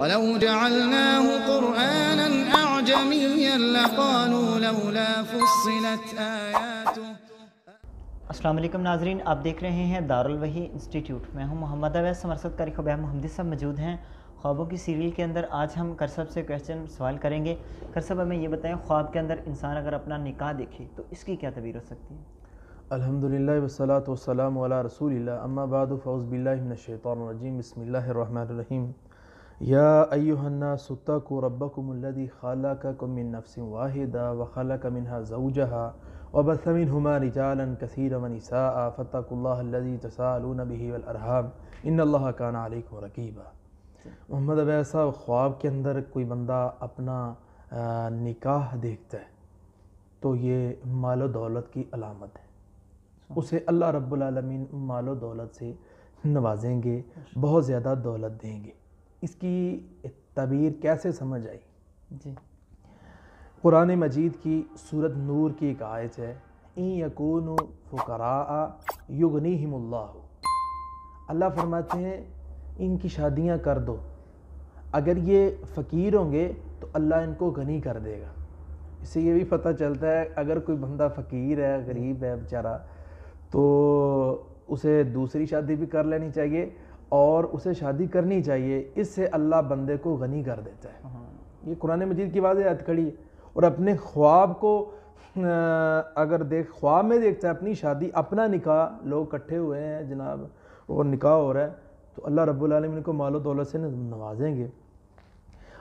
وَلَوْ جَعَلْنَاهُ قُرْآنًا أَعْجَمِيًّا لَقَالُوا لَوْلَا فُصِّلَتْ آيَاتُهُ۔ السلام علیکم ناظرین، آپ دیکھ رہے ہیں دارالوحی انسٹیٹیوٹ۔ میں ہوں محمد اویس، سمرسد قاری خبیب محمدی صاحب موجود ہیں خوابوں کی سیریل کے اندر۔ آج ہم کرسب سے کویسچن سوال کریں گے۔ کرسب ہمیں یہ بتائیں، خواب کے اندر انسان اگر اپنا نکاح دیکھے تو اس کی کیا تعبیر ہو سکتی ہے؟ الحمدللہ والصلاة والسلام علی رسول اللہ، اما بعد فاعوذ باللہ من الشیطان الرجیم، بسم اللہ الرحمن الرحیم۔ یا ایہا الناس اتقوا ربکم الذی خلقکم من نفس واحدہ وخلق منها زوجہا وبث منہما رجالا کثیرا ونساء فاتقوا اللہ الذی تساءلون به والارحام ان اللہ کان علیکم رقیبا۔ محمد اویس صاحب، خواب کے اندر کوئی بندہ اپنا نکاح دیکھتا ہے تو یہ مال و دولت کی علامت ہے۔ اسے اللہ رب العالمین مال و دولت سے نوازیں گے، بہت زیادہ دولت دیں گے۔ اس کی تعبیر کیسے سمجھ آئی؟ جی، قرآن مجید کی سورۃ نور کی ایک آیت ہے، ان یکونوا فقراء یغنیہم اللہ۔ اللہ فرماتے ہیں ان کی شادیاں کر دو، اگر یہ فقیر ہوں گے تو اللہ ان کو غنی کر دے گا۔ اس سے یہ بھی پتہ چلتا ہے اگر کوئی بندہ فقیر ہے، غریب ہے بیچارہ، تو اسے دوسری شادی بھی کر لینی چاہیے اور اسے شادی کرنی چاہیے۔ اس سے اللہ بندے کو غنی کر دیتا ہے۔ یہ قرآن مجید کی واضح آیت کھڑی ہے۔ اور اپنے خواب کو اگر خواب میں دیکھتا ہے اپنی شادی، اپنا نکاح، لوگ اکٹھے ہوئے ہیں جناب اور نکاح ہو رہا ہے، تو اللہ رب العالمین کو مال و دولت سے نوازیں گے۔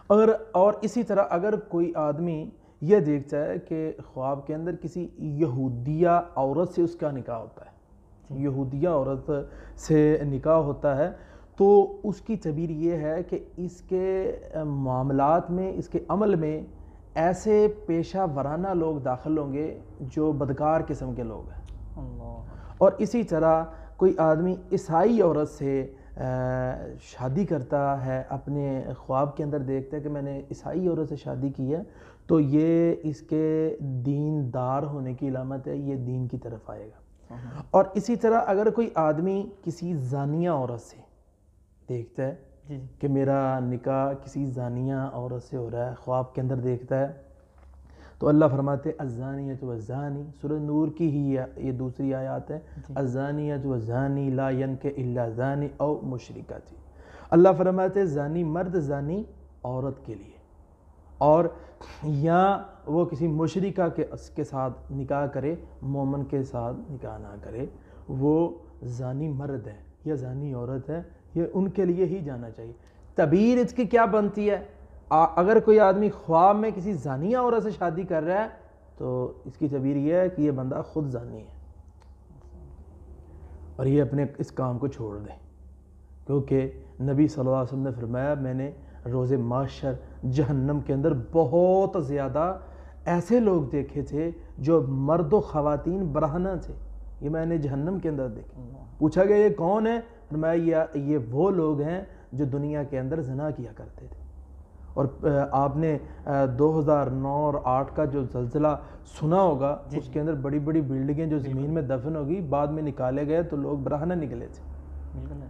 اور اسی طرح اگر کوئی آدمی یہ دیکھتا ہے کہ خواب کے اندر کسی یہودیہ عورت سے اس کا نکاح ہوتا ہے، یہودیہ عورت سے نکاح ہوتا ہے، تو اس کی تعبیر یہ ہے کہ اس کے معاملات میں، اس کے عمل میں ایسے پیشہ ورانہ لوگ داخل ہوں گے جو بدکار قسم کے لوگ ہیں۔ اور اسی طرح کوئی آدمی عیسائی عورت سے شادی کرتا ہے، اپنے خواب کے اندر دیکھتا ہے کہ میں نے عیسائی عورت سے شادی کی ہے، تو یہ اس کے دین دار ہونے کی علامت ہے، یہ دین کی طرف آئے گا۔ اور اسی طرح اگر کوئی آدمی کسی زانیہ عورت سے دیکھتا ہے کہ میرا نکاح کسی زانیہ عورت سے ہو رہا ہے، خواب کے اندر دیکھتا ہے، تو اللہ فرماتے ہیں الزانیۃ والزانی، سورہ نور کی ہی یہ دوسری آیات ہے، الزانیۃ والزانی لا ینکح الا زانی او مشرکۃ۔ اللہ فرماتے ہیں زانی مرد زانی عورت کے لیے، اور یا وہ کسی مشرکہ کے ساتھ نکاح کرے، مومن کے ساتھ نکاح نہ کرے، وہ زانی مرد ہے یا زانی عورت ہے، یہ ان کے لیے ہی جانا چاہیے۔ تعبیر اس کی کیا بنتی ہے؟ اگر کوئی آدمی خواب میں کسی زانیہ عورت سے شادی کر رہا ہے تو اس کی تعبیر یہ ہے کہ یہ بندہ خود زانی ہے اور یہ اپنے اس کام کو چھوڑ دے، کیونکہ نبی صلی اللہ علیہ وسلم نے فرمایا میں نے روز محشر جہنم کے اندر بہت زیادہ ایسے لوگ دیکھے تھے جو مرد و خواتین برہنہ تھے، یہ میں نے جہنم کے اندر دیکھے۔ پوچھا گیا یہ کون ہے؟ فرمایا یہ وہ لوگ ہیں جو دنیا کے اندر زنا کیا کرتے تھے۔ اور آپ نے 2009 اور 2008 کا جو زلزلہ سنا ہوگا، اس کے اندر بڑی بڑی بلڈنگیں جو زمین میں دفن ہوگی، بعد میں نکالے گئے تو لوگ برہنہ نکلے تھے۔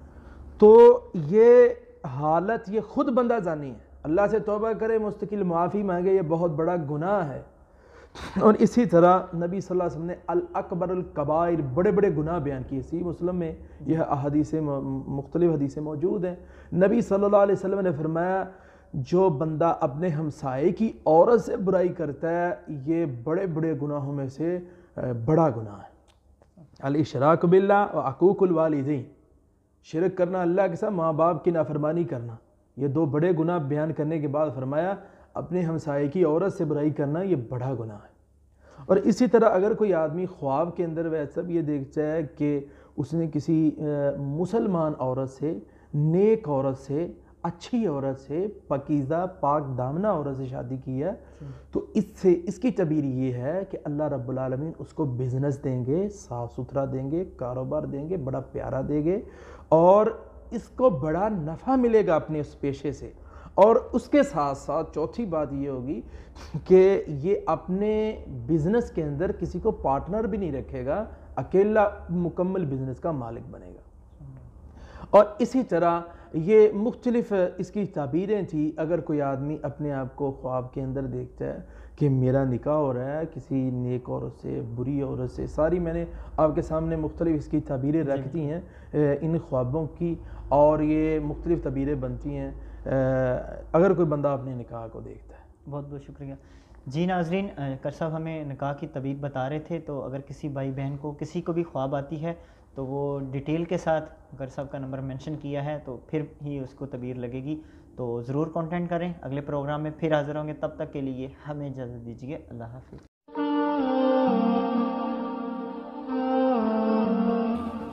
تو یہ حالت، یہ خود بندہ زانی ہے، اللہ سے توبہ کرے، مستقل معافی مانگے، یہ بہت بڑا گناہ ہے۔ اور اسی طرح نبی صلی اللہ علیہ وسلم نے الاکبر الکبائر، بڑے بڑے گناہ بیان کیے۔ صحیح مسلم میں یہ احادیث مختلف حدیثیں موجود ہیں۔ نبی صلی اللہ علیہ وسلم نے فرمایا جو بندہ اپنے ہمسائے کی عورت سے برائی کرتا ہے یہ بڑے بڑے گناہوں میں سے بڑا گناہ ہے۔ الاشراک باللہ و عقوق الوالدین، شرک کرنا اللہ کے ساتھ، ماں باپ کی نافرمانی کرنا، یہ دو بڑے گناہ بیان کرنے کے بعد فرمایا اپنے ہمسائے کی عورت سے برائی کرنا یہ بڑا گناہ ہے۔ اور اسی طرح اگر کوئی آدمی خواب کے اندر ویسا بھی یہ دیکھتا ہے کہ اس نے کسی مسلمان عورت سے، نیک عورت سے، اچھی عورت سے، پاکیزہ پاک دامنہ عورت سے شادی کی ہے، تو اس کی تعبیر یہ ہے کہ اللہ رب العالمین اس کو بزنس دیں گے، صاف ستھرا دیں گے، کاروبار دیں گے، بڑا پیارا دیں گے، اور اس کو بڑا نفع ملے گا اپنے اس پیشے سے۔ اور اس کے ساتھ ساتھ چوتھی بات یہ ہوگی کہ یہ اپنے بزنس کے اندر کسی کو پارٹنر بھی نہیں رکھے گا، اکیلا مکمل بزنس کا مالک بنے گا۔ اور اسی طرح یہ مختلف اس کی تعبیریں تھیں. اگر کوئی آدمی اپنے آپ کو خواب کے اندر دیکھتا ہے کہ میرا نکاح ہو رہا ہے کسی نیک عورت سے, بری عورت سے, ساری میں نے آپ کے سامنے مختلف اس کی تعبیریں رکھ دی ہیں ان خوابوں کی, اور یہ مختلف تعبیریں بنتی ہیں اگر کوئی بندہ اپنے نکاح کو دیکھتا ہے. بہت بہت شکریہ. جی ناظرین, کر صاحب ہمیں نکاح کی طبیب بتا رہے تھے, تو اگر کسی بھائی بہن کو کسی کو بھی خواب آتی ہے تو وہ ڈیٹیل کے ساتھ کر صاحب کا نمبر مینشن کیا ہے تو پھر ہی اس کو تعبیر لگے گی. تو ضرور کانٹیکٹ کریں. اگلے پروگرام میں پھر حاضر ہوں گے, تب تک کے لیے ہمیں اجازت دیجیے. اللہ حافظ.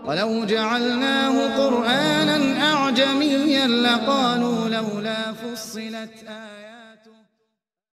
ولو جعلناه قرآنا أعجميا لقالوا لولا فصلت آياته